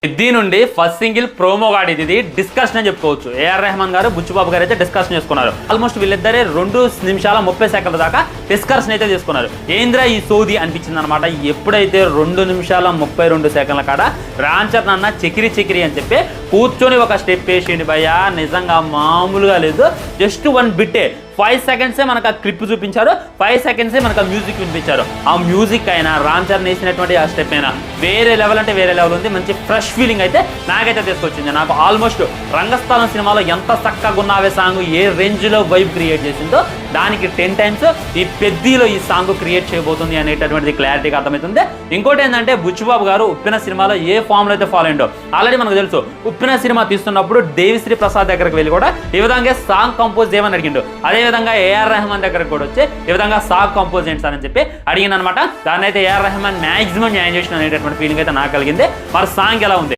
పెద్ది నుండి first single promo గాడి ఇది డిస్కషన్ అని చెప్పుకోవచ్చు. ఏఆర్ రెహమాన్ గారు బుచ్చిబాబు గారు అయితే డిస్కషన్ చేసుకున్నారు. ఆల్మోస్ట్ వీళ్ళిద్దరే 2 నిమిషాల 30 సెకండ్ల దాకా డిస్కషన్ అయితే చేసుకున్నారు. ఏంద్రా ఈ సోది అనిపించింది అనమాట. ఎప్పుడైతే 2 నిమిషాల 32 సెకండ్ల కాడ రామ్ చరణ్ అన్న చికిరి అని చెప్పి కూర్చొని ఒక స్టెప్ వేసిండి భయ్యా, నిజంగా మామూలుగా లేదు. జస్ట్ 1 బిట్టే 5 సెకండ్సే మనకు ఆ క్లిప్ చూపించారు, 5 సెకండ్సే మనకు ఆ మ్యూజిక్ వినిపించారు. ఆ మ్యూజిక్ అయినా రామ్ చరణ్ వేసినటువంటి ఆ స్టెప్ అయినా వేరే లెవెల్ అంటే వేరే లెవెల్ ఉంది. మంచి ఫ్రెష్ ఫీలింగ్ అయితే నాకైతే తీసుకొచ్చింది. నాకు ఆల్మోస్ట్ రంగస్థలం సినిమాలో ఎంత చక్కగా ఉన్నావే సాంగ్ ఏ రేంజ్లో వైబ్ క్రియేట్ చేసిందో దానికి 10 టైమ్స్ ఈ పెద్దిలో ఈ సాంగ్ క్రియేట్ చేయబోతుంది అనేటటువంటిది క్లారిటీగా అర్థమవుతుంది. ఇంకోటి ఏంటంటే బుచ్చిబాబు గారు ఉప్పిన సినిమాలో ఏ ఫామ్లో అయితే ఫాలో అయ్యిండో ఆల్రెడీ మనకు తెలుసు. ఉప్పిన సినిమా తీస్తున్నప్పుడు దేవిశ్రీ ప్రసాద్ దగ్గరికి వెళ్ళి కూడా ఈ విధంగా సాంగ్ కంపోజ్ చేయమని అడిగిండు. అదేవిధంగా ఏఆర్ రెహమాన్ దగ్గరకు కూడా వచ్చి ఈ విధంగా సాంగ్ కంపోజ్ చేయండి సార్ అని చెప్పి అడిగింది అనమాట. దాన్ని అయితే ఏఆర్ రెహమాన్ మ్యాక్సిమం న్యాయం చేసిన అనేటటువంటి ఫీలింగ్ అయితే నాకు కలిగింది. మరి సాంగ్ ఎలా ఉంది?